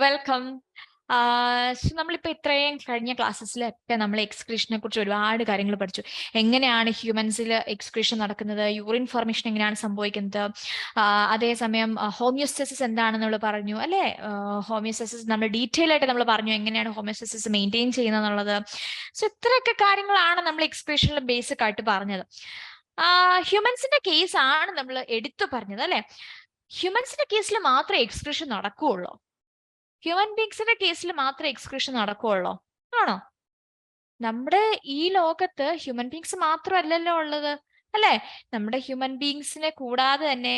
Welcome. നമ്മളിപ്പോ ഇത്രയും കഴിഞ്ഞ ക്ലാസ്സസിലൊക്കെ നമ്മൾ എക്സ്ക്രീഷനെ കുറിച്ച് ഒരുപാട് കാര്യങ്ങൾ പഠിച്ചു. എങ്ങനെയാണ് ഹ്യൂമൻസിൽ എക്സ്ക്രീഷൻ നടക്കുന്നത്, യൂറിൻ ഫോർമേഷൻ എങ്ങനെയാണ് സംഭവിക്കുന്നത്, അതേസമയം ഹോമിയോസ്റ്റസിസ് എന്താണെന്ന് നമ്മൾ പറഞ്ഞു അല്ലെ. ഹോമിയോസ്റ്റസിസ് നമ്മൾ ഡീറ്റെയിൽ ആയിട്ട് നമ്മൾ പറഞ്ഞു എങ്ങനെയാണ് ഹോമിയോസ്റ്റസിസ് മെയിൻറ്റെയിൻ ചെയ്യുന്നത് എന്നുള്ളത്. സോ ഇത്രയൊക്കെ കാര്യങ്ങളാണ് നമ്മൾ എക്സ്ക്രീഷനിൽ ബേസിക് ആയിട്ട് പറഞ്ഞത്. ഹ്യൂമൻസിന്റെ കേസ് ആണ് നമ്മൾ എടുത്തു പറഞ്ഞത് അല്ലെ. ഹ്യൂമൻസിന്റെ കേസിൽ മാത്രമേ എക്സ്ക്രീഷൻ നടക്കുകയുള്ളൂ. ഹ്യൂമൻ ബീങ്സിന്റെ കേസിൽ മാത്രമേ എക്സ്ക്രീഷൻ നടക്കുകയുള്ളൂ ആണോ? നമ്മുടെ ഈ ലോകത്ത് ഹ്യൂമൻ ബീങ്സ് മാത്രമല്ലല്ലോ ഉള്ളത് അല്ലെ. നമ്മുടെ ഹ്യൂമൻ ബീങ്സിനെ കൂടാതെ തന്നെ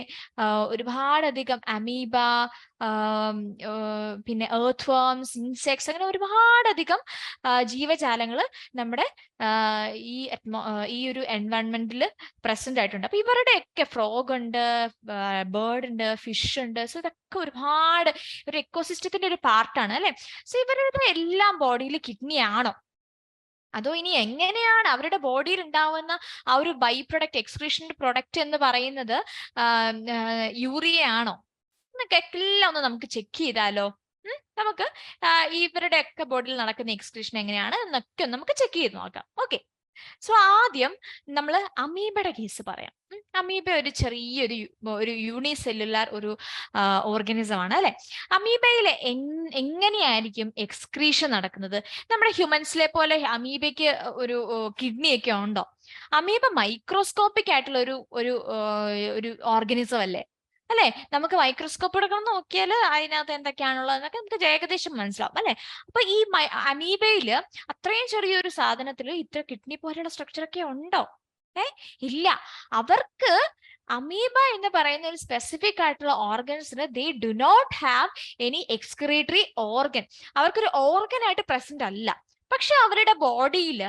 ഒരുപാടധികം അമീബ, പിന്നെ എർത്ത് വർംസ്, ഇൻസെക്ട്സ്, അങ്ങനെ ഒരുപാടധികം ജീവജാലങ്ങൾ നമ്മുടെ ഈ ഒരു എൻവയൺമെന്റിൽ പ്രസന്റ് ആയിട്ടുണ്ട്. അപ്പൊ ഇവരുടെയൊക്കെ ഫ്രോഗ് ഉണ്ട്, ബേർഡ് ഉണ്ട്, ഫിഷ് ഉണ്ട്. സോ ഇതൊക്കെ ഒരുപാട് ഒരു എക്കോസിസ്റ്റത്തിന്റെ ഒരു പാർട്ടാണ് അല്ലെ. സോ ഇവരുടെ എല്ലാം ബോഡിയിൽ കിഡ്നി ആണോ, അതോ ഇനി എങ്ങനെയാണ് അവരുടെ ബോഡിയിൽ ഉണ്ടാവുന്ന ആ ഒരു ബൈ പ്രൊഡക്റ്റ്, എക്സ്ക്രീഷൻ പ്രൊഡക്റ്റ് എന്ന് പറയുന്നത് യൂറിയ ആണോ എന്നൊക്കെ എല്ലാം ഒന്ന് നമുക്ക് ചെക്ക് ചെയ്താലോ. നമുക്ക് ഇവരുടെ ഒക്കെ ബോഡിയിൽ നടക്കുന്ന എക്സ്ക്രീഷൻ എങ്ങനെയാണ് എന്നൊക്കെ നമുക്ക് ചെക്ക് ചെയ്ത് നോക്കാം. ഓക്കെ, സോ ആദ്യം നമ്മൾ അമീബയുടെ കേസ് പറയാം. അമീബ ഒരു ചെറിയൊരു യൂണിസെല്ലുലാർ ഒരു ഓർഗാനിസം ആണ് അല്ലെ. അമീബയിലെ എങ്ങനെയായിരിക്കും എക്സ്ക്രീഷൻ നടക്കുന്നത്? നമ്മുടെ ഹ്യൂമൻസിലെ പോലെ അമീബയ്ക്ക് ഒരു കിഡ്നി ഒക്കെ ഉണ്ടോ? അമീബ മൈക്രോസ്കോപ്പിക് ആയിട്ടുള്ള ഒരു ഓർഗാനിസം അല്ലെ. നമുക്ക് മൈക്രോസ്കോപ്പ് എടുക്കണം നോക്കിയാൽ അതിനകത്ത് എന്തൊക്കെയാണുള്ളതെന്നൊക്കെ നമുക്ക് ഏകദേശം മനസ്സിലാവും അല്ലെ. അപ്പൊ ഈ അമീബയില് അത്രയും ചെറിയൊരു സാധനത്തിൽ ഇത്ര കിഡ്നി പോലെയുള്ള സ്ട്രക്ചർ ഒക്കെ ഉണ്ടോ? ഇല്ല. അവർക്ക് അമീബ എന്ന് പറയുന്ന ഒരു സ്പെസിഫിക് ആയിട്ടുള്ള ഓർഗൻസിന് they do not have any excretory organ. അവർക്കൊരു ഓർഗൻ ആയിട്ട് പ്രസന്റ് അല്ല, പക്ഷെ അവരുടെ ബോഡിയിൽ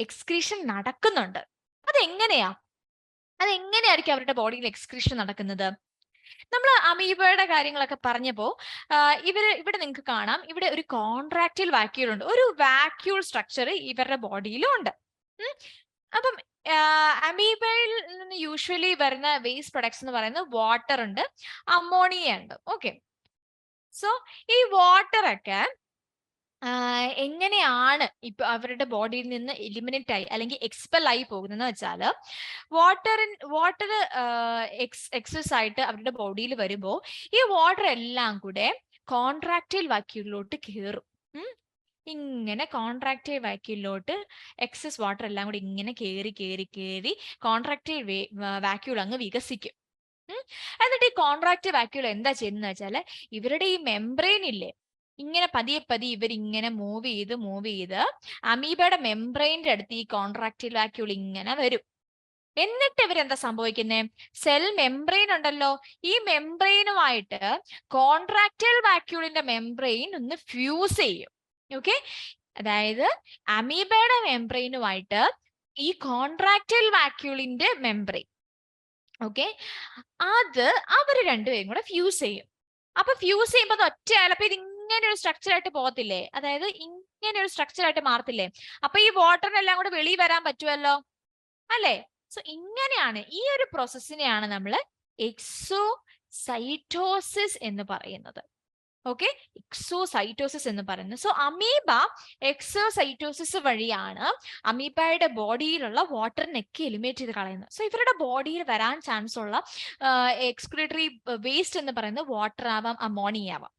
എക്സ്ക്രീഷൻ നടക്കുന്നുണ്ട്. അതെങ്ങനെയായിരിക്കും അവരുടെ ബോഡിയിൽ എക്സ്ക്രീഷൻ നടക്കുന്നത്? നമ്മൾ അമീബയുടെ കാര്യങ്ങളൊക്കെ പറഞ്ഞപ്പോ ഇവിടെ നിങ്ങൾക്ക് കാണാം, ഇവിടെ ഒരു കോൺട്രാക്റ്റൈൽ വാക്യൂൾ ഉണ്ട്, ഒരു വാക്യൂൾ സ്ട്രക്ചർ ഇവരുടെ ബോഡിയിലും ഉണ്ട്. അപ്പം അമീബയിൽ നിന്ന് യൂഷ്വലി വരുന്ന വേസ്റ്റ് പ്രൊഡക്ട്സ് എന്ന് പറയുന്നത് വാട്ടർ ഉണ്ട്, അമോണിയ ഉണ്ട്. ഓക്കെ, സോ ഈ വാട്ടർ ഒക്കെ എങ്ങനെയാണ് ഇപ്പൊ അവരുടെ ബോഡിയിൽ നിന്ന് എലിമിനേറ്റ് ആയി അല്ലെങ്കിൽ എക്സ്പെൽ ആയി പോകുന്നതെന്ന് വെച്ചാല്, വാട്ടർ എക്സസ് ആയിട്ട് അവരുടെ ബോഡിയിൽ വരുമ്പോൾ ഈ വാട്ടർ എല്ലാം കൂടെ കോൺട്രാക്റ്റൈൽ വാക്യൂളിലോട്ട് കയറും. ഇങ്ങനെ കോൺട്രാക്റ്റൈൽ വാക്യൂളിലോട്ട് എക്സസ് വാട്ടർ എല്ലാം കൂടി ഇങ്ങനെ കയറി കോൺട്രാക്റ്റൈൽ വാക്യൂൾ അങ്ങ് വികസിക്കും. എന്നിട്ട് ഈ കോൺട്രാക്റ്റൈൽ വാക്യൂൾ എന്താ ചെയ്യുന്നത് വെച്ചാല്, ഇവരുടെ ഈ മെംബ്രെയിൻ ഇല്ലേ, ഇങ്ങനെ പതിയെ ഇവരിങ്ങനെ മൂവ് ചെയ്ത് അമീബയുടെ മെംബ്രെയിൻ്റെ അടുത്ത് ഈ കോൺട്രാക്റ്റൈൽ വാക്യൂൾ ഇങ്ങനെ വരും. എന്നിട്ട് ഇവരെന്താ സംഭവിക്കുന്നത്? സെൽ മെംബ്രെയിൻ ഉണ്ടല്ലോ, ഈ മെംബ്രെയിനുമായിട്ട് കോൺട്രാക്റ്റൈൽ വാക്യൂളിന്റെ മെംബ്രെയിൻ ഒന്ന് ഫ്യൂസ് ചെയ്യും. ഓക്കെ, അതായത് അമീബയുടെ മെംബ്രെയിനുമായിട്ട് ഈ കോൺട്രാക്റ്റൈൽ വാക്യൂളിന്റെ മെംബ്രെയിൻ, ഓക്കെ, അത് അവർ രണ്ടുപേരും കൂടെ ഫ്യൂസ് ചെയ്യും. അപ്പൊ ഫ്യൂസ് ചെയ്യുമ്പോൾ ഒറ്റയാലപ്പോ ഇത് ഇങ്ങനെ ഒരു സ്ട്രക്ചർ ആയിട്ട് പോകത്തില്ലേ, അതായത് ഇങ്ങനെ ഒരു സ്ട്രക്ചർ ആയിട്ട് മാറത്തില്ലേ. അപ്പൊ ഈ വാട്ടറിനെല്ലാം കൂടെ വെളിയിൽ വരാൻ പറ്റുമല്ലോ അല്ലെ. സോ ഇങ്ങനെയാണ്, ഈ ഒരു പ്രോസസ്സിനെയാണ് നമ്മൾ എക്സോസൈറ്റോസിസ് എന്ന് പറയുന്നത്. ഓക്കെ, എക്സോസൈറ്റോസിസ് എന്ന് പറയുന്നത്. സോ അമീബ എക്സോസൈറ്റോസിസ് വഴിയാണ് അമീബയുടെ ബോഡിയിലുള്ള വാട്ടറിനൊക്കെ എലിമിനേറ്റ് ചെയ്ത് കളയുന്നത്. സോ ഇവരുടെ ബോഡിയിൽ വരാൻ ചാൻസ് ഉള്ള എക്സ്ക്രീറ്ററി വേസ്റ്റ് എന്ന് പറയുന്നത് വാട്ടർ ആവാം, അമോണിയ ആവാം.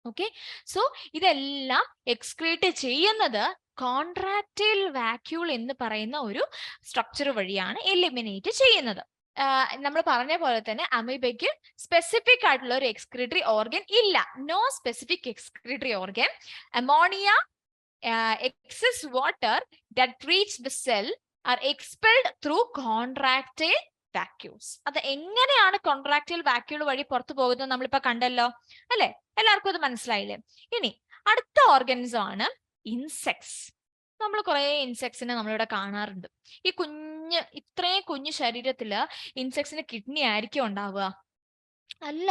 ഓക്കെ, സോ ഇതെല്ലാം എക്സ്ക്രീറ്റ് ചെയ്യുന്നത് കോൺട്രാക്റ്റൈൽ വാക്യൂൾ എന്ന് പറയുന്ന ഒരു സ്ട്രക്ചർ വഴിയാണ് എലിമിനേറ്റ് ചെയ്യുന്നത്. നമ്മൾ പറഞ്ഞ പോലെ തന്നെ അമീബയ്ക്ക് സ്പെസിഫിക് ആയിട്ടുള്ള ഒരു എക്സ്ക്രീറ്ററി ഓർഗൻ ഇല്ല. No specific excretory organ. Ammonia, excess water that reach the cell are expelled through contractile vacuoles. അത് എങ്ങനെയാണ് കോൺട്രാക്റ്റൈൽ വാക്യൂൾ വഴി പുറത്തു പോകുന്നത് നമ്മളിപ്പോ കണ്ടല്ലോ അല്ലെ. എല്ലാവർക്കും അത് മനസ്സിലായില്ലേ? ഇനി അടുത്ത ഓർഗാനിസം ആണ് ഇൻസെക്ട്സ്. നമ്മൾ കുറെ ഇൻസെക്ട്സിനെ നമ്മളിവിടെ കാണാറുണ്ട്. ഈ ഇത്രയും കുഞ്ഞു ശരീരത്തില് ഇൻസെക്ട്സിന് കിഡ്നി ആയിരിക്കും ഉണ്ടാവുക? അല്ല,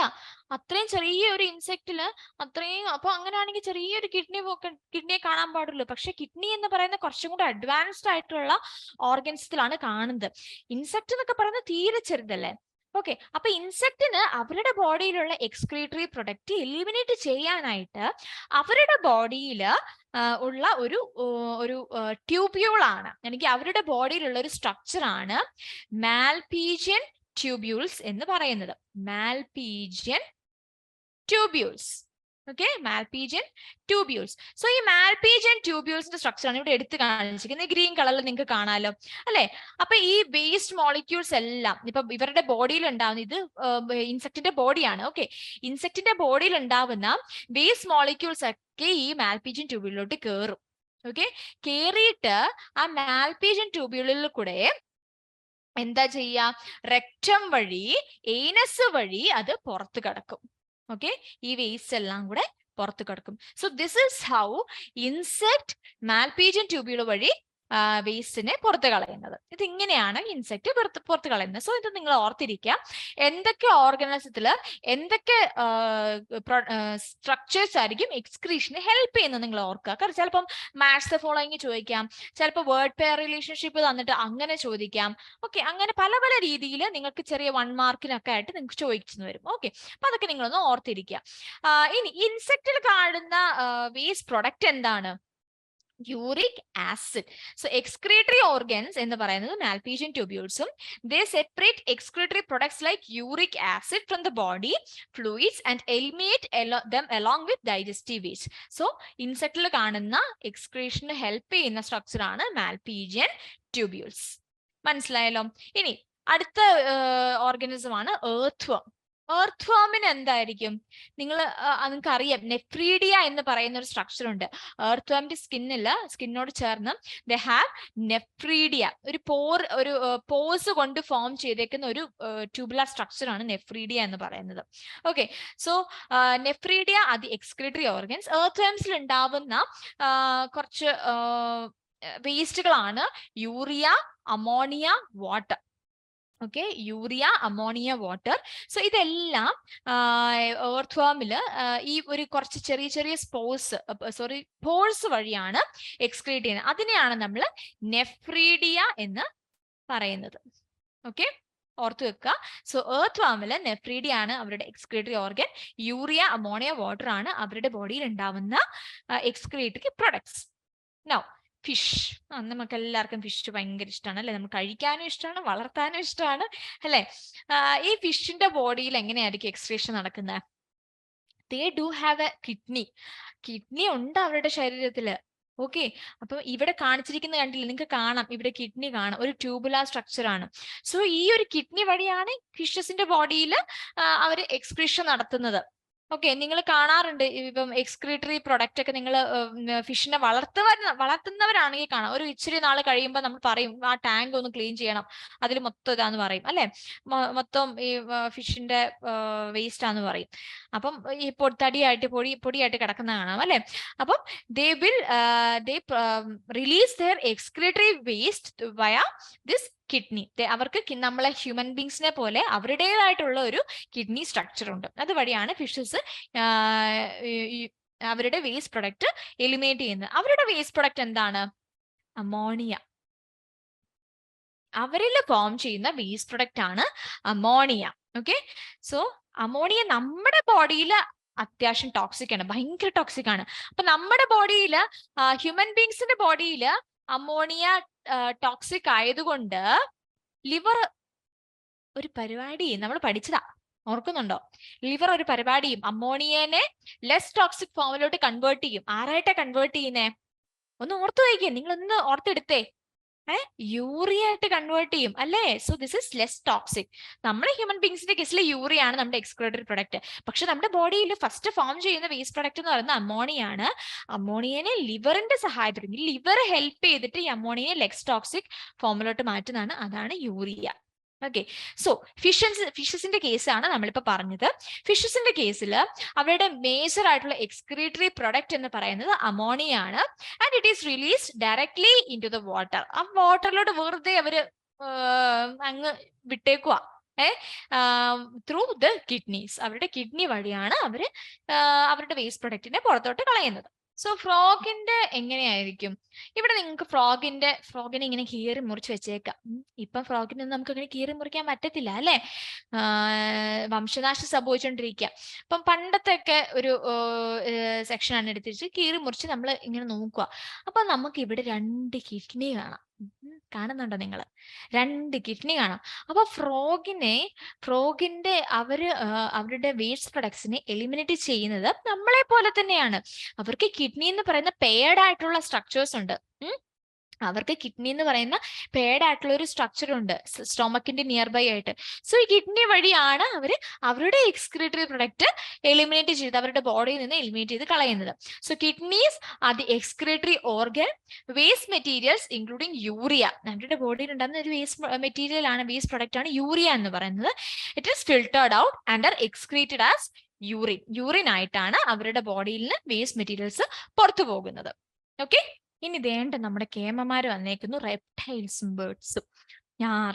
അത്രയും ചെറിയൊരു ഇൻസെക്റ്റില് അത്രയും, അപ്പൊ അങ്ങനെയാണെങ്കിൽ ചെറിയൊരു കിഡ്നിയെ കാണാൻ പാടുള്ളൂ. പക്ഷെ കിഡ്നി എന്ന് പറയുന്ന കുറച്ചും കൂടെ അഡ്വാൻസ്ഡ് ആയിട്ടുള്ള ഓർഗൻസിലാണ് കാണുന്നത്. ഇൻസെക്ട് എന്നൊക്കെ പറയുന്നത് തീരെ ചെറുതല്ലേ. ഓക്കെ, അപ്പൊ ഇൻസെക്റ്റിന് അവരുടെ ബോഡിയിലുള്ള എക്സ്ക്രീറ്ററി പ്രൊഡക്റ്റ് എലിമിനേറ്റ് ചെയ്യാനായിട്ട് അവരുടെ ബോഡിയിൽ ഉള്ള ഒരു ട്യൂബ്യൂൾ ആണ്, എനിക്ക് അവരുടെ ബോഡിയിലുള്ള ഒരു സ്ട്രക്ചർ ആണ് മാൽപീജിയൻ ട്യൂബ്യൂൾസ് എന്ന് പറയുന്നത്. Malpighian tubules. Okay, Malpighian tubules. So ഈ മാൽപീജിയൻ ട്യൂബ്യൂൾസിന്റെ സ്ട്രക്ചർ ആണ് ഇവിടെ എടുത്ത് കാണിച്ചിരിക്കുന്നത്. ഗ്രീൻ കളറിൽ നിങ്ങൾക്ക് കാണാലോ അല്ലെ. അപ്പൊ ഈ വേസ്റ്റ് മോളിക്യൂൾസ് എല്ലാം ഇപ്പൊ ഇവരുടെ ബോഡിയിൽ ഉണ്ടാവുന്ന, ഇത് ഇൻസെക്റ്റിന്റെ ബോഡിയാണ്. ഓക്കെ, ഇൻസെക്റ്റിന്റെ ബോഡിയിൽ ഉണ്ടാവുന്ന വേസ്റ്റ് മോളിക്യൂൾസ് ഒക്കെ ഈ മാൽപീജിയൻ ട്യൂബ്യൂളിലോട്ട് കയറും. ഓക്കെ, കേറിയിട്ട് ആ മാൽപീജിയൻ ട്യൂബ്യൂളിൽ കൂടെ എന്താ ചെയ്യാ, റെക്ടം വഴി, ഏനസ് വഴി അത് പുറത്ത് കടക്കും. ഓക്കെ, ഈ വേസ്റ്റ് എല്ലാം കൂടെ പുറത്ത് കിടക്കും. So this is how insect Malpighian tubule വഴി വേസ്റ്റിനെ പുറത്ത് കളയുന്നത്. ഇത് ഇങ്ങനെയാണ് ഇൻസെക്ട് പുറത്ത് കളയുന്നത്. സോ ഇത് നിങ്ങൾ ഓർത്തിരിക്കുക. എന്തൊക്കെ ഓർഗാനിസത്തില് എന്തൊക്കെ സ്ട്രക്ചേഴ്സ് ആയിരിക്കും എക്സ്ക്രീഷന് ഹെൽപ്പ് ചെയ്യുന്നത് നിങ്ങൾ ഓർക്കുക. കാരണം ചിലപ്പം മാച്ച് ദ ഫോളോയിങ് ചോദിക്കാം, ചിലപ്പോൾ വേർഡ് പെയർ റിലേഷൻഷിപ്പ് തന്നിട്ട് അങ്ങനെ ചോദിക്കാം. ഓക്കെ, അങ്ങനെ പല പല രീതിയിൽ നിങ്ങൾക്ക് ചെറിയ 1 മാർക്കിനൊക്കെ ആയിട്ട് നിങ്ങൾക്ക് ചോദിച്ചു വരും. ഓക്കെ, അപ്പൊ അതൊക്കെ നിങ്ങളൊന്ന് ഓർത്തിരിക്കുക. ഇനി ഇൻസെക്റ്റിൽ കാണുന്ന വേസ്റ്റ് പ്രൊഡക്റ്റ് എന്താണ്? Uric acid. So excretory organs എന്ന് പറയുന്നത് മാൽപീജിയൻ ട്യൂബ്യൂൾസും they separate excretory products like uric acid from the body fluids and eliminate them along with digestive waste. So ഇൻസെക്റ്റിൽ കാണുന്ന എക്സ്ക്രീഷന് ഹെൽപ്പ് ചെയ്യുന്ന സ്ട്രക്ചർ ആണ് മാൽപീജിയൻ ട്യൂബ്യൂൾസ്. മനസ്സിലായല്ലോ. ഇനി അടുത്ത ഓർഗാനിസം ആണ് എർത്ത്. എർത്ത്വാമിന് എന്തായിരിക്കും? നിങ്ങൾക്ക് അറിയാം, നെഫ്രീഡിയ എന്ന് പറയുന്ന ഒരു സ്ട്രക്ചർ ഉണ്ട്. എർത്ത്വാമിന്റെ സ്കിന്നോട് ചേർന്ന് ദേ ഹാവ് നെഫ്രീഡിയ, ഒരു പോസ് കൊണ്ട് ഫോം ചെയ്തേക്കുന്ന ഒരു ട്യൂബുലർ സ്ട്രക്ചർ ആണ് നെഫ്രീഡിയ എന്ന് പറയുന്നത്. ഓക്കെ, സോ നെഫ്രീഡിയ അത് എക്സ്ക്രീറ്ററി ഓർഗൻസ്. എർത്ത്വാംസിൽ ഉണ്ടാവുന്ന കുറച്ച് വേസ്റ്റുകളാണ് urea, ammonia, water. Okay, urea, ammonia, water. So ഇതെല്ലാം എർത്ത്വാമില് ഈ ഒരു കുറച്ച് ചെറിയ ചെറിയ പോഴ്സ് വഴിയാണ് എക്സ്ക്രീറ്റ് ചെയ്യുന്നത്. അതിനെയാണ് നമ്മൾ നെഫ്രീഡിയ എന്ന് പറയുന്നത്. ഓക്കെ, ഓർത്തു വെക്കുക. സോ എർത്ത്വാമില് നെഫ്രീഡിയ ആണ് അവരുടെ excretory organ. Urea, ammonia, water ആണ് അവരുടെ ബോഡിയിൽ ഉണ്ടാവുന്ന എക്സ്ക്രീറ്ററി പ്രൊഡക്ട്സ്. Now fish. നമുക്ക് എല്ലാവർക്കും ഫിഷ് ഭയങ്കര ഇഷ്ടമാണ് അല്ലെ, നമുക്ക് കഴിക്കാനും ഇഷ്ടമാണ്, വളർത്താനും ഇഷ്ടമാണ് അല്ലെ. ഈ ഫിഷിന്റെ ബോഡിയിൽ എങ്ങനെയായിരിക്കും എക്സ്ക്രീഷൻ നടക്കുന്നത്? ദേ ഡു ഹാവ് എ കിഡ്നി ഉണ്ട് അവരുടെ ശരീരത്തില്. ഓക്കെ, അപ്പൊ ഇവിടെ കാണിച്ചിരിക്കുന്ന കണ്ടില്ല, നിങ്ങൾക്ക് കാണാം ഇവിടെ കിഡ്നി കാണാം, ഒരു ട്യൂബുലാർ സ്ട്രക്ചർ ആണ്. സോ ഈ ഒരു കിഡ്നി വഴിയാണ് ഫിഷസിന്റെ ബോഡിയിൽ അവർ എക്സ്ക്രീഷൻ നടത്തുന്നത്. ഓക്കെ, നിങ്ങൾ കാണാറുണ്ട് ഇപ്പം എക്സ്ക്രീറ്ററി പ്രൊഡക്റ്റ് ഒക്കെ നിങ്ങൾ ഫിഷിനെ വളർത്തുന്നവരാണെങ്കിൽ കാണാം. ഒരു ഇച്ചിരി നാൾ കഴിയുമ്പോൾ നമ്മൾ പറയും ആ ടാങ്ക് ഒന്ന് ക്ലീൻ ചെയ്യണം, അതിൽ മൊത്തം ഇതാന്ന് പറയും അല്ലെ, മൊത്തം ഈ ഫിഷിന്റെ വേസ്റ്റ് ആന്ന് പറയും. അപ്പം ഈ പൊടിയായിട്ട് കിടക്കുന്ന കാണാം അല്ലെ. അപ്പം ദേ റിലീസ് ദെയർ എക്സ്ക്രീറ്ററി വേസ്റ്റ് വയ ദിസ് കിഡ്നി. അവർക്ക് നമ്മളെ ഹ്യൂമൻ ബീങ്സിനെ പോലെ അവരുടേതായിട്ടുള്ള ഒരു കിഡ്നി സ്ട്രക്ചർ ഉണ്ട്. അതുവഴിയാണ് ഫിഷസ് അവരുടെ വേസ്റ്റ് പ്രൊഡക്റ്റ് എലിമിനേറ്റ് ചെയ്യുന്നത്. അവരുടെ വേസ്റ്റ് പ്രൊഡക്റ്റ് എന്താണ്? അമോണിയ. അവരിൽ ഫോം ചെയ്യുന്ന വേസ്റ്റ് പ്രൊഡക്റ്റ് ആണ് അമോണിയ. ഓക്കെ, സോ അമോണിയ നമ്മുടെ ബോഡിയിൽ അത്യാവശ്യം ടോക്സിക് ആണ്, ഭയങ്കര ടോക്സിക് ആണ്. അപ്പൊ നമ്മുടെ ബോഡിയിൽ, ഹ്യൂമൻ ബീങ്സിന്റെ ബോഡിയിൽ അമോണിയ ടോക്സിക് ആയതുകൊണ്ട് ലിവർ ഒരു പരിപാടി നമ്മൾ പഠിച്ചതാ, ഓർക്കുന്നുണ്ടോ? ലിവർ ഒരു പരിപാടിയും അമോണിയനെ ലെസ് ടോക്സിക് ഫോമിലോട്ട് കൺവേർട്ട് ചെയ്യും. ആരായിട്ടാ കൺവേർട്ട് ചെയ്യുന്നേ? ഒന്ന് ഓർത്തു വയ്ക്കേ, നിങ്ങളൊന്ന് ഓർത്തെടുത്തേ. യൂറിയ ആയിട്ട് കൺവേർട്ട് ചെയ്യും അല്ലേ. So this is less toxic. നമ്മുടെ ഹ്യൂമൻ ബീങ്സിന്റെ കേസിൽ യൂറിയ ആണ് നമ്മുടെ എക്സ്ക്രീറ്ററി പ്രൊഡക്റ്റ്. പക്ഷെ നമ്മുടെ ബോഡിയിൽ ഫസ്റ്റ് ഫോം ചെയ്യുന്ന വേസ്റ്റ് പ്രൊഡക്റ്റ് എന്ന് പറയുന്നത് അമോണിയ ആണ്. അമോണിയനെ ലിവറിന്റെ സഹായത്തോടെ, ലിവർ ഹെൽപ്പ് ചെയ്തിട്ട് ഈ അമോണിയനെ ലെസ് ടോക്സിക് ഫോമിലോട്ട് മാറ്റുന്നതാണ്, അതാണ് യൂറിയ. ഓക്കെ, സോ ഫിഷസിന്റെ കേസാണ് നമ്മളിപ്പോ പറഞ്ഞത്. ഫിഷസിന്റെ കേസിൽ അവരുടെ മേജർ ആയിട്ടുള്ള എക്സ്ക്രീറ്ററി പ്രൊഡക്റ്റ് എന്ന് പറയുന്നത് അമോണിയ ആണ്. And it is released directly in to the water. ആ വാട്ടറിലോട്ട് വെറുതെ അവര് അങ്ങ് വിട്ടേക്കുക ത്രൂ ദ കിഡ്നീസ്. അവരുടെ കിഡ്നി വഴിയാണ് അവര് അവരുടെ വേസ്റ്റ് പ്രൊഡക്റ്റിനെ പുറത്തോട്ട് കളയുന്നത്. സോ ഫ്രോഗിന്റെ എങ്ങനെയായിരിക്കും ഇവിടെ നിങ്ങൾക്ക് ഫ്രോഗിനെ ഇങ്ങനെ കീറി മുറിച്ച് വെച്ചേക്കാം. ഇപ്പം ഫ്രോഗിനൊന്നും നമുക്ക് അങ്ങനെ കീറി മുറിക്കാൻ പറ്റത്തില്ല അല്ലെ, വംശനാശം സംഭവിച്ചുകൊണ്ടിരിക്കുക. അപ്പം പണ്ടത്തെ ഒക്കെ ഒരു സെക്ഷനാണ് എടുത്തിട്ട് കീറി മുറിച്ച് നമ്മൾ ഇങ്ങനെ നോക്കുക. അപ്പൊ നമുക്ക് ഇവിടെ 2 കിഡ്നി കാണാം. കാണുന്നുണ്ടോ നിങ്ങൾ? 2 കിഡ്നി കാണാം. അപ്പൊ ഫ്രോഗിന്റെ അവരുടെ വേസ്റ്റ് പ്രൊഡക്ട്സിനെ എലിമിനേറ്റ് ചെയ്യുന്നത് നമ്മളെ പോലെ തന്നെയാണ്. അവർക്ക് കിഡ്നി എന്ന് പറയുന്ന പെയർഡ് ആയിട്ടുള്ള സ്ട്രക്ചേഴ്സ് ഉണ്ട്. അവർക്ക് കിഡ്നി എന്ന് പറയുന്ന പേഡ് ആയിട്ടുള്ള ഒരു സ്ട്രക്ചർ ഉണ്ട് സ്റ്റൊമക്കിന്റെ നിയർ ബൈ ആയിട്ട്. സോ ഈ കിഡ്നി വഴിയാണ് അവരുടെ എക്സ്ക്രീറ്ററി പ്രൊഡക്റ്റ് എലിമിനേറ്റ് ചെയ്ത് അവരുടെ ബോഡിയിൽ നിന്ന് എലിമിനേറ്റ് ചെയ്ത് കളയുന്നത്. So kidneys are the excretory organ. Waste materials including urea, നമ്മുടെ ബോഡിയിൽ ഉണ്ടാകുന്ന ഒരു വേസ്റ്റ് മെറ്റീരിയൽ ആണ്, വേസ്റ്റ് പ്രൊഡക്റ്റ് ആണ് യൂറിയ എന്ന് പറയുന്നത്. It is filtered out and are excreted as urine ആയിട്ടാണ് അവരുടെ ബോഡിയിൽ നിന്ന് വേസ്റ്റ് മെറ്റീരിയൽസ് പുറത്തു പോകുന്നത്. ഓക്കെ, ഇനി വേണ്ട നമ്മുടെ കേമന്മാര് വന്നേക്കുന്നു, റെപ്റ്റൈൽസും ബേർഡ്സും.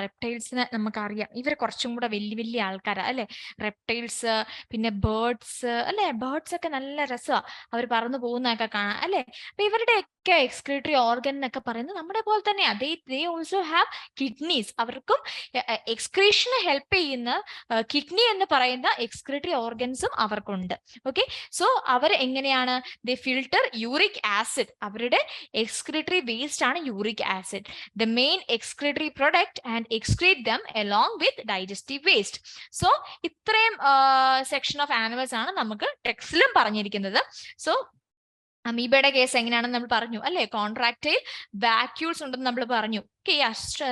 റെപ്റ്റൈൽസിനെ നമുക്കറിയാം, ഇവർ കുറച്ചും കൂടെ വലിയ ആൾക്കാരാ അല്ലെ. റെപ്റ്റൈൽസ്, പിന്നെ ബേർഡ്സ് അല്ലെ. ബേർഡ്സ് ഒക്കെ നല്ല രസമാണ്, അവർ പറന്നു പോകുന്നതൊക്കെ കാണാം അല്ലെ. അപ്പൊ ഇവരുടെയൊക്കെ എക്സ്ക്രീറ്ററി ഓർഗൻ എന്നൊക്കെ പറയുന്നത് നമ്മുടെ പോലെ തന്നെയാ. They also have kidneys. അവർക്കും എക്സ്ക്രീഷന് ഹെൽപ്പ് ചെയ്യുന്ന കിഡ്നി എന്ന് പറയുന്ന എക്സ്ക്രീറ്ററി ഓർഗൻസും അവർക്കുണ്ട്. ഓക്കെ, സോ അവർ എങ്ങനെയാണ്, ദേ ഫിൽട്ടർ യൂറിക് ആസിഡ്. അവരുടെ എക്സ്ക്രീറ്ററി വേസ്റ്റ് ആണ് uric acid, the main excretory product, and excrete them along with digestive waste. So ഇത്രയും സെക്ഷൻ ഓഫ് ആനിമൽസ് ആണ് നമുക്ക് ടെക്സ്റ്റിലും പറഞ്ഞിരിക്കുന്നത്. സോ അമീബയുടെ കേസ് എങ്ങനെയാണെന്ന് നമ്മൾ പറഞ്ഞു അല്ലെ. കോൺട്രാക്റ്റൈൽ വാക്യൂൾസ് ഉണ്ടെന്ന് നമ്മൾ പറഞ്ഞു.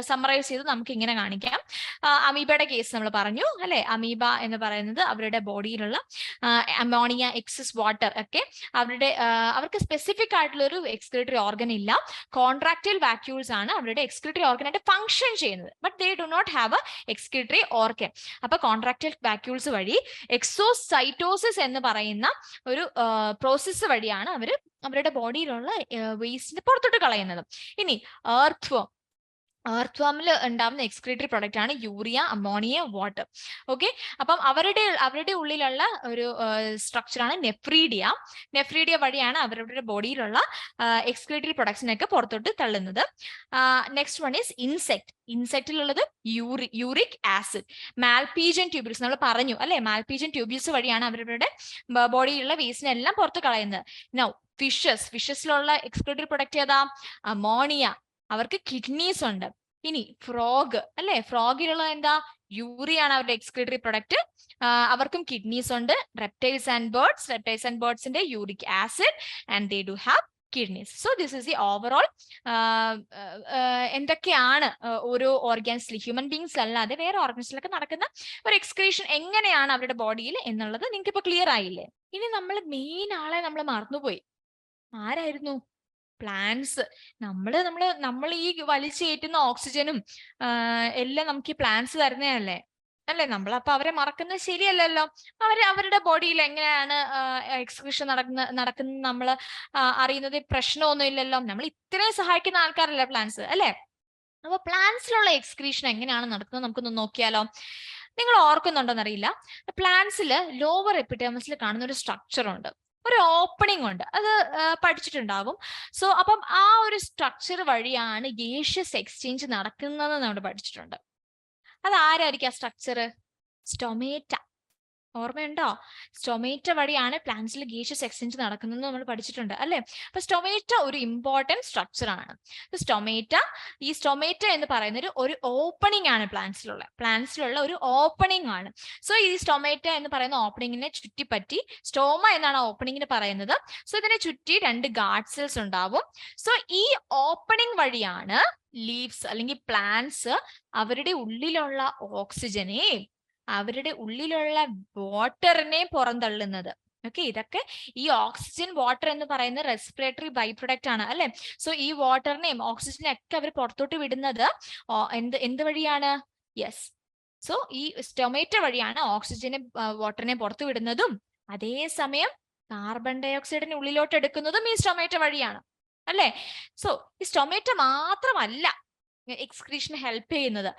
സമ്മറൈസ് ചെയ്ത് നമുക്ക് ഇങ്ങനെ കാണിക്കാം. അമീബയുടെ കേസ് നമ്മൾ പറഞ്ഞു അല്ലെ. അമീബ എന്ന് പറയുന്നത് അവരുടെ ബോഡിയിലുള്ള അമോണിയ, എക്സസ് വാട്ടർ ഒക്കെ അവർക്ക് സ്പെസിഫിക് ആയിട്ടുള്ള ഒരു എക്സ്ക്രീറ്ററി ഓർഗൻ ഇല്ല. കോൺട്രാക്റ്റൈൽ വാക്യൂൾസ് ആണ് അവരുടെ എക്സ്ക്രീറ്ററി ഓർഗൻ ആയിട്ട് ഫംഗ്ഷൻ ചെയ്യുന്നത്. But they do not have a excretory organ. അപ്പൊ കോൺട്രാക്റ്റൈൽ വാക്യൂൾസ് വഴി എക്സോസൈറ്റോസിസ് എന്ന് പറയുന്ന ഒരു പ്രോസസ്സ് വഴിയാണ് അവരുടെ ബോഡിയിലുള്ള വേസ്റ്റിനെ പുറത്തോട്ട് കളയുന്നത്. ഇനി earthworm ഉണ്ടാവുന്ന എക്സ്ക്രീറ്ററി പ്രൊഡക്റ്റ് ആണ് യൂറിയ, അമോണിയ, വാട്ടർ. ഓക്കെ, അപ്പം അവരുടെ ഉള്ളിലുള്ള ഒരു സ്ട്രക്ചറാണ് നെഫ്രീഡിയ വഴിയാണ് അവരുടെ ബോഡിയിലുള്ള എക്സ്ക്രീറ്ററി പ്രൊഡക്ട്സിനൊക്കെ പുറത്തോട്ട് തള്ളുന്നത്. നെക്സ്റ്റ് വൺ ഈസ് ഇൻസെക്റ്റിലുള്ളത് യൂറിക് ആസിഡ്. മാൽപീജിയൻ ട്യൂബ്യൂൾസ് നമ്മൾ പറഞ്ഞു അല്ലെ. മാൽപീജിയൻ ട്യൂബ്യൂൾസ് വഴിയാണ് അവരുടെ ബോഡിയിലുള്ള വേസ്റ്റിനെല്ലാം പുറത്ത് കളയുന്നത്. നൗ ഫിഷസിലുള്ള എക്സ്ക്രീറ്ററി പ്രൊഡക്റ്റ് ഏതാ? അമോണിയ. അവർക്ക് കിഡ്നീസ് ഉണ്ട്. ഇനി ഫ്രോഗ് അല്ലെ. ഫ്രോഗിലുള്ള എന്താ? യൂറിയ ആണ് അവരുടെ എക്സ്ക്രീറ്ററി പ്രൊഡക്റ്റ്. അവർക്കും കിഡ്നീസ് ഉണ്ട്. റെപ്റ്റൈൽസ് ആൻഡ് ബേർഡ്സിന്റെ uric acid and they do have kidneys. So this is the overall എന്തൊക്കെയാണ് ഓരോ ഓർഗൻസിൽ, ഹ്യൂമൻ ബീങ്സ് അല്ലാതെ വേറെ ഓർഗൻസിലൊക്കെ നടക്കുന്ന ഒരു എക്സ്ക്രീഷൻ എങ്ങനെയാണ് അവരുടെ ബോഡിയിൽ എന്നുള്ളത് നിങ്ങൾക്ക് ഇപ്പൊ ക്ലിയർ ആയില്ലേ. ഇനി നമ്മൾ മെയിൻ ആളെ നമ്മൾ മറന്നുപോയി. ആരായിരുന്നു? പ്ലാന്റ്സ്. നമ്മൾ ഈ വലിച്ചേറ്റുന്ന ഓക്സിജനും എല്ലാം നമുക്ക് ഈ പ്ലാന്റ്സ് തരുന്നതല്ലേ അല്ലെ. നമ്മളപ്പോ അവരെ മറക്കുന്നത് ശരിയല്ലല്ലോ. അവരുടെ ബോഡിയിൽ എങ്ങനെയാണ് എക്സ്ക്രീഷൻ നടക്കുന്നത് നമ്മൾ അറിയുന്നത് പ്രശ്നമൊന്നും ഇല്ലല്ലോ. നമ്മൾ ഇത്രയും സഹായിക്കുന്ന ആൾക്കാരല്ലേ പ്ലാന്റ്സ് അല്ലെ. അപ്പൊ പ്ലാന്റ്സിലുള്ള എക്സ്ക്രീഷൻ എങ്ങനെയാണ് നടക്കുന്നത് നമുക്കൊന്ന് നോക്കിയാലോ. നിങ്ങൾ ഓർക്കുന്നുണ്ടോന്നറിയില്ല, പ്ലാന്റ്സിൽ ലോവർ എപ്പിഡെർമിസിൽ കാണുന്ന ഒരു സ്ട്രക്ചർ ഉണ്ട്, ഒരു ഓപ്പണിംഗ് ഉണ്ട്. അത് പഠിച്ചിട്ടുണ്ടാകും. സോ അപ്പം ആ ഒരു സ്ട്രക്ചർ വഴിയാണ് ഗേഷ്യസ് എക്സ്ചേഞ്ച് നടക്കുന്നത് നമ്മൾ പഠിച്ചിട്ടുണ്ട്. അത് ആരായിരിക്കും ആ സ്ട്രക്ചർ? സ്റ്റൊമേറ്റ. ഓർമ്മയുണ്ടോ? സ്റ്റൊമേറ്റ വഴിയാണ് പ്ലാന്റ്സിൽ ഗേഷ്യസ് എക്സ്ചേഞ്ച് നടക്കുന്നത് നമ്മൾ പഠിച്ചിട്ടുണ്ട് അല്ലെ. അപ്പൊ സ്റ്റൊമേറ്റ ഒരു ഇമ്പോർട്ടന്റ് സ്ട്രക്ചർ ആണ്. ഈ സ്റ്റൊമേറ്റ എന്ന് പറയുന്ന ഒരു ഓപ്പണിംഗ് ആണ് പ്ലാന്റ്സിലുള്ള ഒരു ഓപ്പണിംഗ് ആണ്. സോ ഈ സ്റ്റൊമേറ്റ എന്ന് പറയുന്ന ഓപ്പണിങ്ങിനെ ചുറ്റിപ്പറ്റി, സ്റ്റോമ എന്നാണ് ഓപ്പണിങ്ങിന് പറയുന്നത്. സോ ഇതിനെ ചുറ്റി 2 ഗാർഡ് സെൽസ് ഉണ്ടാവും. സോ ഈ ഓപ്പണിംഗ് വഴിയാണ് ലീവ്സ് അല്ലെങ്കിൽ പ്ലാന്റ്സ് അവരുടെ ഉള്ളിലുള്ള ഓക്സിജനെ, അവരുടെ ഉള്ളിലുള്ള വാട്ടറിനെ പുറന്തള്ളുന്നത്. ഓക്കെ, ഇതൊക്കെ ഈ ഓക്സിജൻ, വാട്ടർ എന്ന് പറയുന്ന റെസ്പിറേറ്ററി ബൈ പ്രൊഡക്റ്റ് ആണ് അല്ലെ. സോ ഈ വാട്ടറിനെയും ഓക്സിജനെ ഒക്കെ അവർ പുറത്തോട്ട് വിടുന്നത് എന്ത് വഴിയാണ്? യെസ്. സോ ഈ സ്റ്റൊമേറ്റ വഴിയാണ് ഓക്സിജനെ, വാട്ടറിനെ പുറത്തു വിടുന്നതും അതേസമയം കാർബൺ ഡൈ ഓക്സൈഡിനെ ഉള്ളിലോട്ട് എടുക്കുന്നതും ഈ സ്റ്റൊമേറ്റ വഴിയാണ് അല്ലെ. സോ ഈ സ്റ്റൊമേറ്റ മാത്രമല്ല എക്സ്ക്രീഷന് ഹെൽപ്പ് ചെയ്യുന്നത്.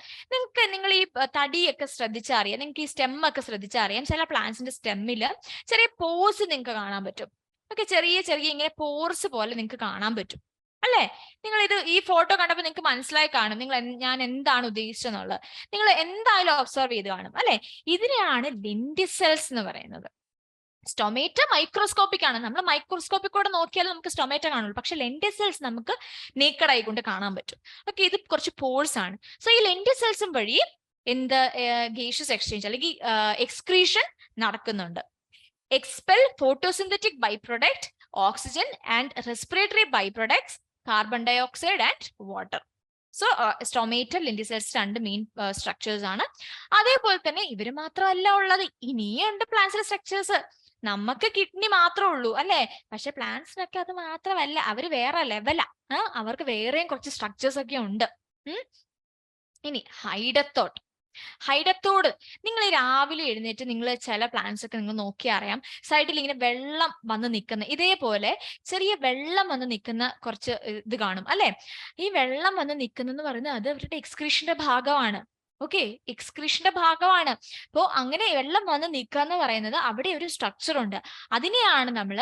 നിങ്ങൾ ഈ തടിയൊക്കെ ശ്രദ്ധിച്ചറിയാം, നിങ്ങൾക്ക് ഈ സ്റ്റെം ഒക്കെ ശ്രദ്ധിച്ചറിയാം. ചില പ്ലാന്റ്സിന്റെ സ്റ്റെമ്മിൽ ചെറിയ പോസ് നിങ്ങൾക്ക് കാണാൻ പറ്റും. ഓക്കെ, ചെറിയ ചെറിയ ഇങ്ങനെ പോർസ് പോലെ നിങ്ങൾക്ക് കാണാൻ പറ്റും അല്ലേ? നിങ്ങൾ ഈ ഫോട്ടോ കണ്ടപ്പോൾ നിങ്ങൾക്ക് മനസ്സിലായി കാണും ഞാൻ എന്താണ് ഉദ്ദേശിച്ചെന്നുള്ളത്. നിങ്ങൾ എന്തായാലും ഒബ്സർവ് ചെയ്ത് കാണും അല്ലെ? ഇതിനെയാണ് ലെന്റിസെൽസ് എന്ന് പറയുന്നത്. സ്റ്റൊമേറ്റ മൈക്രോസ്കോപ്പിക് ആണ്, നമ്മൾ മൈക്രോസ്കോപ്പിക് കൂടെ നോക്കിയാലും നമുക്ക് സ്റ്റൊമേറ്റ കാണുള്ളൂ. പക്ഷെ ലെന്റിസെൽസ് നമുക്ക് നേക്കഡ് ആയി കൊണ്ട് കാണാൻ പറ്റും. ഓക്കെ, ഇത് കുറച്ച് പോഴ്സ് ആണ്. സോ ഈ ലെന്റിസെൽസും വഴി എന്ത് ഗേഷ്യസ് എക്സ്ചേഞ്ച് അല്ലെങ്കിൽ എക്സ്ക്രീഷൻ നടക്കുന്നുണ്ട്. Expel photosynthetic by product, oxygen and respiratory by products, carbon dioxide and water. So stomata, lenticels രണ്ട് മെയിൻ സ്ട്രക്ചേഴ്സ് ആണ്. അതേപോലെ തന്നെ ഇവര് മാത്രമല്ല ഉള്ളത്, ഇനിയുണ്ട് പ്ലാന്റ്സിലെ സ്ട്രക്ചേഴ്സ്. നമുക്ക് കിഡ്നി മാത്രമേ ഉള്ളൂ അല്ലെ? പക്ഷെ പ്ലാന്റ്സിനൊക്കെ അത് മാത്രമല്ല, അവര് വേറെ ലെവലാ. അവർക്ക് വേറെയും കുറച്ച് സ്ട്രക്ചേഴ്സ് ഒക്കെ ഉണ്ട്. ഇനി ഹൈഡത്തോട്ട്. ഹൈഡത്തോട് നിങ്ങൾ രാവിലെ എഴുന്നേറ്റ് നിങ്ങൾ ചില പ്ലാന്റ്സ് ഒക്കെ നിങ്ങൾ നോക്കിയാൽ അറിയാം, സൈഡിൽ ഇങ്ങനെ വെള്ളം വന്ന് നിൽക്കുന്ന, ഇതേപോലെ ചെറിയ വെള്ളം വന്ന് നിൽക്കുന്ന കുറച്ച് ഇത് കാണും അല്ലെ? ഈ വെള്ളം വന്ന് നിൽക്കുന്നെന്ന് പറയുന്നത് അത് അവരുടെ എക്സ്ക്രീഷന്റെ ഭാഗമാണ്. ഓക്കെ, എക്സ്ക്രീഷന്റെ ഭാഗമാണ്. അപ്പോ അങ്ങനെ വെള്ളം വന്ന് നിൽക്കുക എന്ന് പറയുന്നത് അവിടെ ഒരു സ്ട്രക്ചർ ഉണ്ട്. അതിനെയാണ് നമ്മൾ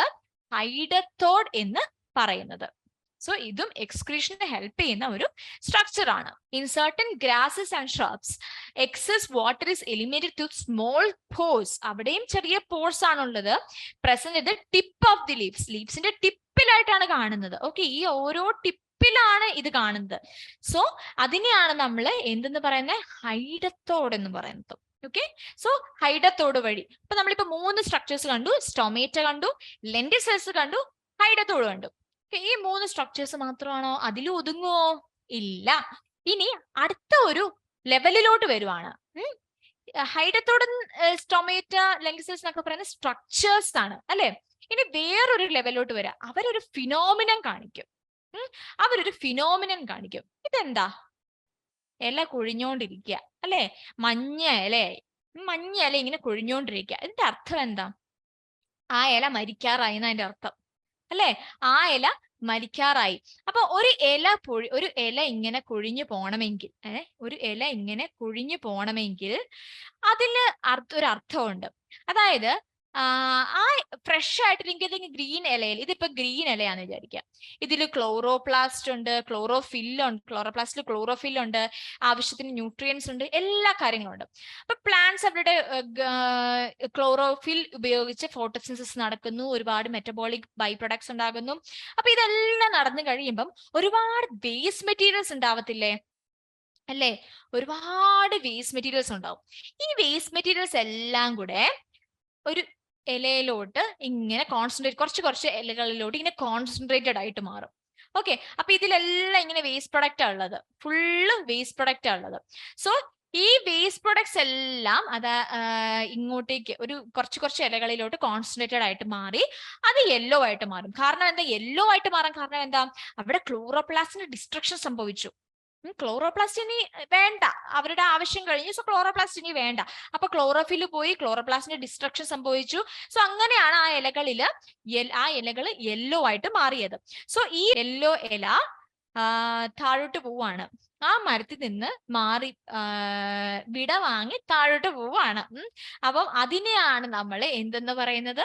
ഹൈഡത്തോഡ് എന്ന് പറയുന്നത്. സോ ഇതും എക്സ്ക്രീഷന് ഹെൽപ്പ് ചെയ്യുന്ന ഒരു സ്ട്രക്ചർ ആണ്. In certain grasses and shrubs excess water is eliminated to small pores. അവിടെയും ചെറിയ പോർസ് ആണുള്ളത്. പ്രസന്റ് ഇത് ടിപ്പ് ഓഫ് ദി ലീവ്സ്, ലീവ്സിന്റെ ടിപ്പിലായിട്ടാണ് കാണുന്നത്. ഓക്കെ, ഈ ഓരോ ടിപ്പിലാണ് ഇത് കാണുന്നത്. സോ അതിനെയാണ് നമ്മൾ എന്തെന്ന് പറയുന്നത്, ഹൈഡത്തോഡ് എന്ന് പറയുന്നത്. ഓക്കെ, സോ ഹൈഡത്തോട് വഴി ഇപ്പൊ നമ്മളിപ്പോ 3 സ്ട്രക്ചേഴ്സ് കണ്ടു. സ്റ്റൊമേറ്റ കണ്ടു, ലെന്റിസെൽസ് കണ്ടു, ഹൈഡത്തോട് കണ്ടു. ഈ 3 സ്ട്രക്ചേഴ്സ് മാത്രമാണോ? അതിൽ ഒതുങ്ങുമോ? ഇല്ല. ഇനി അടുത്ത ഒരു ലെവലിലോട്ട് വരുവാണ്. ഹൈഡത്തോട്, സ്റ്റൊമേറ്റ, ലെന്റിസെൽസ് എന്നൊക്കെ പറയുന്ന സ്ട്രക്ചേഴ്സ് ആണ് അല്ലെ? ഇനി വേറൊരു ലെവലിലോട്ട് വരാം. അവരൊരു ഫിനോമിനൻ കാണിക്കും. ഇതെന്താ? ഇല കൊഴിഞ്ഞോണ്ടിരിക്കുക അല്ലെ? മഞ്ഞ ഇലയായി, മഞ്ഞ ഇല ഇങ്ങനെ കൊഴിഞ്ഞോണ്ടിരിക്കുക. ഇതിന്റെ അർത്ഥം എന്താ? ആ ഇല മരിക്കാറായി എന്നതിന്റെ അർത്ഥം അല്ലെ? ആ ഇല മരിക്കാറായി. അപ്പൊ ഒരു ഇല ഇങ്ങനെ കൊഴിഞ്ഞു പോണമെങ്കിൽ, അതിന് ഒരു അർത്ഥമുണ്ട്. അതായത് ആ ഫ്രഷ് ആയിട്ടിരിക്കുന്ന ഗ്രീൻ ഇലയിൽ, ഇതിപ്പോ ഗ്രീൻ ഇലയാന്ന് വിചാരിക്കുക, ഇതിൽ ക്ലോറോപ്ലാസ്റ്റ് ഉണ്ട്, ക്ലോറോപ്ലാസ്റ്റിൽ ക്ലോറോഫിൽ ഉണ്ട്, ആവശ്യത്തിന് ന്യൂട്രിയൻസ് ഉണ്ട്, എല്ലാ കാര്യങ്ങളും ഉണ്ട്. അപ്പൊ പ്ലാന്റ്സ് അവരുടെ ക്ലോറോഫിൽ ഉപയോഗിച്ച് ഫോട്ടോസിന്തസിസ് നടക്കുന്നു, ഒരുപാട് മെറ്റബോളിക് ബൈ പ്രൊഡക്ട്സ് ഉണ്ടാകുന്നു. അപ്പൊ ഇതെല്ലാം നടന്നു കഴിയുമ്പം ഒരുപാട് വേസ്റ്റ് മെറ്റീരിയൽസ് ഉണ്ടാവത്തില്ലേ അല്ലേ? ഒരുപാട് വേസ്റ്റ് മെറ്റീരിയൽസ് ഉണ്ടാവും. ഈ വേസ്റ്റ് മെറ്റീരിയൽസ് എല്ലാം കൂടെ ഒരു ഇലയിലോട്ട് ഇങ്ങനെ കുറച്ച് ഇലകളിലോട്ട് ഇങ്ങനെ കോൺസെൻട്രേറ്റഡ് ആയിട്ട് മാറും. ഓക്കെ, അപ്പൊ ഇതിലെല്ലാം ഇങ്ങനെ വേസ്റ്റ് പ്രൊഡക്റ്റ് ഉള്ളത്, ഫുള്ള് വേസ്റ്റ് പ്രൊഡക്റ്റ് ഉള്ളത്. സോ ഈ വേസ്റ്റ് പ്രൊഡക്ട്സ് എല്ലാം ഇങ്ങോട്ടേക്ക് ഒരു കുറച്ച് ഇലകളിലോട്ട് കോൺസെൻട്രേറ്റഡ് ആയിട്ട് മാറി അത് യെല്ലോ ആയിട്ട് മാറും. കാരണം എന്താ യെല്ലോ ആയിട്ട് മാറാൻ കാരണം എന്താ? അവിടെ ക്ലോറോപ്ലാസ്റ്റിന് ഡിസ്ട്രക്ഷൻ സംഭവിച്ചു. ക്ലോറോപ്ലാസ്റ്റ് ഇനി വേണ്ട, അവരുടെ ആവശ്യം കഴിഞ്ഞു. സോ ക്ലോറോപ്ലാസ്റ്റ് ഇനി വേണ്ട. അപ്പൊ ക്ലോറോഫിൽ പോയി, ക്ലോറോപ്ലാസ്റ്റിന്റെ ഡിസ്ട്രക്ഷൻ സംഭവിച്ചു. സോ അങ്ങനെയാണ് ആ ഇലകൾ യെല്ലോ ആയിട്ട് മാറിയത്. സോ ഈ യെല്ലോ ഇല താഴോട്ട് പോവാണ്, ആ മരത്തിൽ നിന്ന് മാറി വിട വാങ്ങി താഴോട്ട് പോവാണ്. അപ്പം അതിനെയാണ് നമ്മൾ എന്തെന്ന് പറയുന്നത്,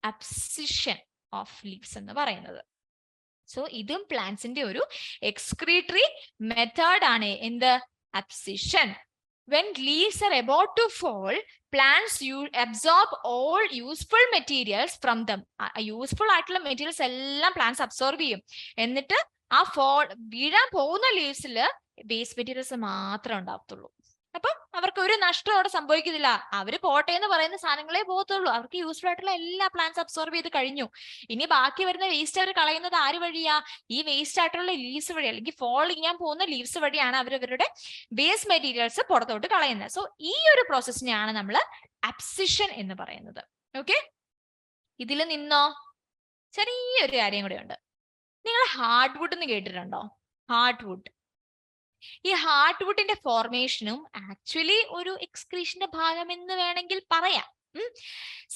അബ്സിഷൻ ഓഫ് ലീവ്സ് എന്ന് പറയുന്നത്. സോ ഇതും പ്ലാന്റ്സിന്റെ ഒരു എക്സ്ക്രീറ്ററി മെത്തേഡ് ആണ്. എന്ത്? Abscission. When leaves are about to fall, plants absorb all useful materials from them. Useful ആയിട്ടുള്ള മെറ്റീരിയൽസ് എല്ലാം പ്ലാന്റ്സ് അബ്സോർബ് ചെയ്യും. എന്നിട്ട് ആ വീഴാൻ പോകുന്ന ലീവ്സിൽ വേസ്റ്റ് മെറ്റീരിയൽസ് മാത്രമേ ഉണ്ടാവത്തുള്ളൂ. അപ്പൊ അവർക്ക് ഒരു നഷ്ടം അവിടെ സംഭവിക്കുന്നില്ല. അവര് പോട്ടെ എന്ന് പറയുന്ന സാധനങ്ങളെ പോകത്തുള്ളൂ. അവർക്ക് യൂസ്ഫുൾ ആയിട്ടുള്ള എല്ലാ പ്ലാന്റ്സ് അബ്സോർബ് ചെയ്ത് കഴിഞ്ഞു. ഇനി ബാക്കി വരുന്ന വേസ്റ്റ് അവർ കളയുന്നത് ആര് വഴിയാ? ഈ വേസ്റ്റ് ആയിട്ടുള്ള ലീവ്സ് വഴി, അല്ലെങ്കിൽ ഫോൾ ചെയ്യാൻ പോകുന്ന ലീവ്സ് വഴിയാണ് അവരവരുടെ വേസ്റ്റ് മെറ്റീരിയൽസ് പുറത്തോട്ട് കളയുന്നത്. സോ ഈ ഒരു പ്രോസസ്സിനെയാണ് നമ്മൾ അബ്സിഷൻ എന്ന് പറയുന്നത്. ഓക്കെ, ഇതിൽ നിന്നോ ചെറിയൊരു കാര്യം കൂടെ ഉണ്ട്. നിങ്ങൾ ഹാർഡ് വുഡ് എന്ന് കേട്ടിട്ടുണ്ടോ? Hard wood. ഈ ഹാർഡ് വുഡിന്റെ ഫോർമേഷനും ആക്ച്വലി ഒരു എക്സ്ക്രീഷന്റെ ഭാഗം എന്ന് വേണമെങ്കിൽ പറയാം.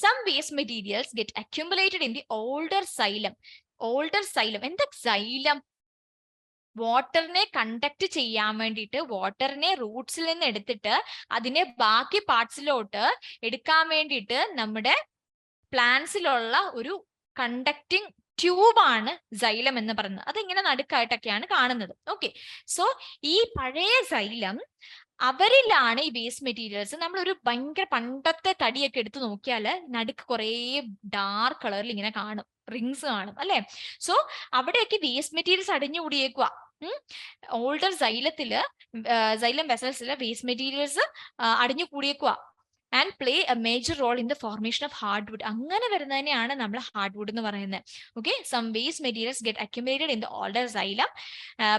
Some waste materials get accumulated in the older xylem. എന്താ xylem? വാട്ടറിനെ കണ്ടക്ട് ചെയ്യാൻ വേണ്ടിയിട്ട്, വാട്ടറിനെ റൂട്ട്സിൽ നിന്ന് എടുത്തിട്ട് അതിനെ ബാക്കി പാർട്സിലോട്ട് എടുക്കാൻ വേണ്ടിയിട്ട് നമ്മുടെ പ്ലാന്റ്സിലുള്ള ഒരു കണ്ടക്ടിങ് ട്യൂബാണ് സൈലം എന്ന് പറയുന്നത്. അതിങ്ങനെ നടുക്കായിട്ടൊക്കെയാണ് കാണുന്നത്. ഓക്കെ, സോ ഈ പഴയ സൈലം അവരിലാണ് ഈ വേസ്റ്റ് മെറ്റീരിയൽസ്. നമ്മളൊരു ഭയങ്കര പണ്ടത്തെ തടിയൊക്കെ എടുത്ത് നോക്കിയാൽ നടുക്ക് കുറേ ഡാർക്ക് കളറിൽ ഇങ്ങനെ കാണും, റിങ്സ് കാണും അല്ലെ. സോ അവിടെയൊക്കെ വേസ്റ്റ് മെറ്റീരിയൽസ് അടിഞ്ഞുകൂടിയേക്കുക. ഓൾഡർ സൈലം വെസൽസില് വേസ്റ്റ് മെറ്റീരിയൽസ് അടിഞ്ഞു കൂടിയേക്കുക and play a major role in the formation of hardwood. അങ്ങനെ വരുന്നതിനെയാണ് നമ്മൾ ഹാർഡ്വുഡ് എന്ന് പറയുന്നത്. Okay, some waste materials get accumulated in the older xylem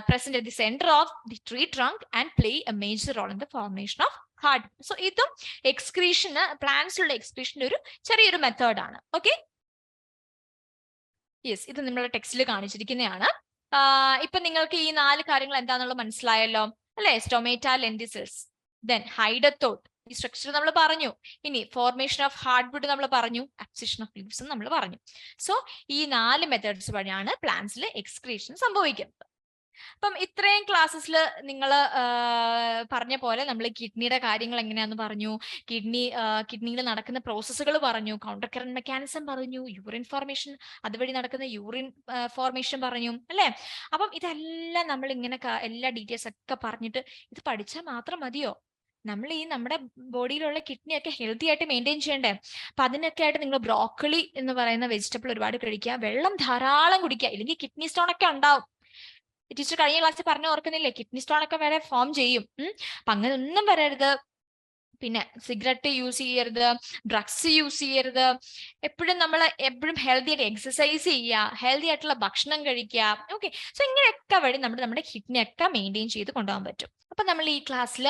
present at the center of the tree trunk and play a major role in the formation of hardwood. So ഇതും excretion, പ്ലാന്റ്സിലുള്ള എക്സ്ക്രീഷന്റെ ഒരു ചെറിയൊരു method ആണ്. Okay, yes, ഇത് നമ്മുടെ ടെക്സ്റ്റിൽ കാണിച്ചിരിക്കുന്നതാണ്. ഇപ്പൊ നിങ്ങൾക്ക് ഈ 4 കാര്യങ്ങൾ എന്താണെന്നുള്ളത് മനസ്സിലായല്ലോ അല്ലെ. സ്റ്റൊമേറ്റ, ലെന്റിസിൽസ്, ദെൻ ഹൈഡത്തോട്ട്, ഈ സ്ട്രക്ചർ നമ്മൾ പറഞ്ഞു. ഇനി ഫോർമേഷൻ ഓഫ് ഹാർഡ്വുഡ് നമ്മൾ പറഞ്ഞു, അബ്സിഷൻ ഓഫ് ലീവ്സ് നമ്മൾ പറഞ്ഞു. സോ ഈ 4 മെത്തേഡ്സ് വഴിയാണ് പ്ലാന്റ്സിൽ എക്സ്ക്രീഷൻ സംഭവിക്കുന്നത്. അപ്പം ഇത്രയും ക്ലാസ്സിൽ നിങ്ങൾ പറഞ്ഞ പോലെ നമ്മൾ കിഡ്നിയുടെ കാര്യങ്ങൾ എങ്ങനെയാന്ന് പറഞ്ഞു, കിഡ്നിയിൽ നടക്കുന്ന പ്രോസസ്സുകൾ പറഞ്ഞു, കൗണ്ടർ കറന്റ് മെക്കാനിസം പറഞ്ഞു, യൂറിൻ ഫോർമേഷൻ, അതുവഴി നടക്കുന്ന യൂറിൻ ഫോർമേഷൻ പറഞ്ഞു അല്ലെ. അപ്പം ഇതെല്ലാം നമ്മൾ ഇങ്ങനെ എല്ലാ ഡീറ്റെയിൽസ് ഒക്കെ പറഞ്ഞിട്ട് ഇത് പഠിച്ചാൽ മാത്രം മതിയോ? നമ്മൾ ഈ നമ്മുടെ ബോഡിയിലുള്ള കിഡ്നി ഒക്കെ ഹെൽത്തി ആയിട്ട് മെയിൻറ്റെയിൻ ചെയ്യണ്ടേ. അപ്പൊ അതിനൊക്കെ ആയിട്ട് നിങ്ങൾ ബ്രോക്കലി എന്ന് പറയുന്ന വെജിറ്റബിൾ ഒരുപാട് കഴിക്കുക, വെള്ളം ധാരാളം കുടിക്കുക, ഇല്ലെങ്കിൽ കിഡ്നി സ്റ്റോൺ ഒക്കെ ഉണ്ടാവും. ടീച്ചർ കഴിഞ്ഞ ക്ലാസ്സിൽ പറഞ്ഞു ഓർക്കുന്നില്ലേ, കിഡ്നി സ്റ്റോൺ ഒക്കെ വരെ ഫോം ചെയ്യും. അപ്പൊ അങ്ങനെ ഒന്നും വരരുത്. പിന്നെ സിഗരറ്റ് യൂസ് ചെയ്യരുത്, ഡ്രഗ്സ് യൂസ് ചെയ്യരുത്. എപ്പോഴും ഹെൽത്തി ആയിട്ട് എക്സസൈസ് ചെയ്യുക, ഹെൽത്തി ആയിട്ടുള്ള ഭക്ഷണം കഴിക്കുക. ഓക്കെ, സോ ഇങ്ങനെയൊക്കെ വഴി നമ്മുടെ കിഡ്നി ഒക്കെ മെയിൻറ്റെയിൻ ചെയ്ത് കൊണ്ടുപോകാൻ പറ്റും. അപ്പൊ നമ്മൾ ഈ ക്ലാസ്സിൽ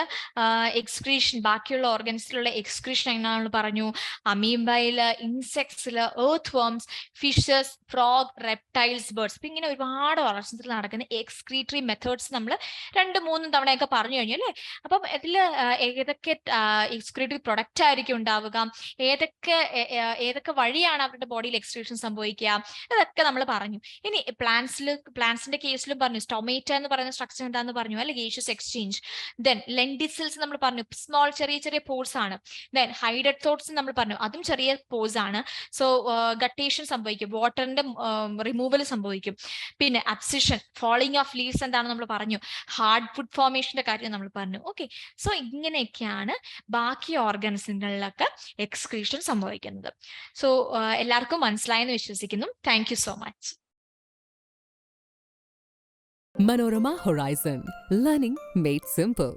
എക്സ്ക്രീഷൻ, ബാക്കിയുള്ള ഓർഗൻസിലുള്ള എക്സ്ക്രീഷൻ എങ്ങനെയാണെന്ന് പറഞ്ഞു. അമീബയില്, ഇൻസെക്ട്സില്, earthworms, fishes, frog, reptiles, birds. അപ്പൊ ഇങ്ങനെ ഒരുപാട് ഓർഗൻസിൽ നടക്കുന്ന എക്സ്ക്രീറ്ററി മെത്തേഡ്സ് നമ്മൾ 2-3 തവണയൊക്കെ പറഞ്ഞു കഴിഞ്ഞു അല്ലേ. അപ്പം ഇതിൽ ഏതൊക്കെ എക്സ്ക്രീറ്ററി പ്രൊഡക്റ്റ് ആയിരിക്കും ഉണ്ടാവുക, ഏതൊക്കെ വഴിയാണ് അവരുടെ ബോഡിയിൽ എക്സ്ക്രീഷൻ സംഭവിക്കുക, ഇതൊക്കെ നമ്മൾ പറഞ്ഞു. ഇനി പ്ലാന്റ്സിന്റെ കേസിലും പറഞ്ഞു. സ്റ്റൊമേറ്റ എന്ന് പറയുന്ന സ്ട്രക്ചർ എന്താന്ന് പറഞ്ഞു അല്ലെ, ഗേഷ്യസ് എക്സ്ചേഞ്ച്. ദെൻ ലെന്റിസിൽസ് നമ്മൾ പറഞ്ഞു, സ്മോൾ ചെറിയ പോർസ് ആണ്. ദെൻ ഹൈഡത്തോട്സ് നമ്മൾ പറഞ്ഞു, അതും ചെറിയ പോർസ് ആണ്. സോ ഗട്ടേഷൻ സംഭവിക്കും, വാട്ടറിന്റെ റിമൂവൽ സംഭവിക്കും. പിന്നെ അബ്സിഷൻ, ഫോളിങ് ഓഫ് ലീവ്സ് എന്താണെന്ന് നമ്മൾ പറഞ്ഞു. ഹാർഡ്വുഡ് ഫോർമേഷന്റെ കാര്യം നമ്മൾ പറഞ്ഞു. ഓക്കെ, സോ ഇങ്ങനെയൊക്കെയാണ് ബാക്കി ഓർഗൻസുകളിലൊക്കെ എക്സ്ക്രീഷൻ സംഭവിക്കുന്നത്. സോ എല്ലാവർക്കും മനസ്സിലായെന്ന് വിശ്വസിക്കുന്നു. Thank you so much. Manorama Horizon, learning made simple.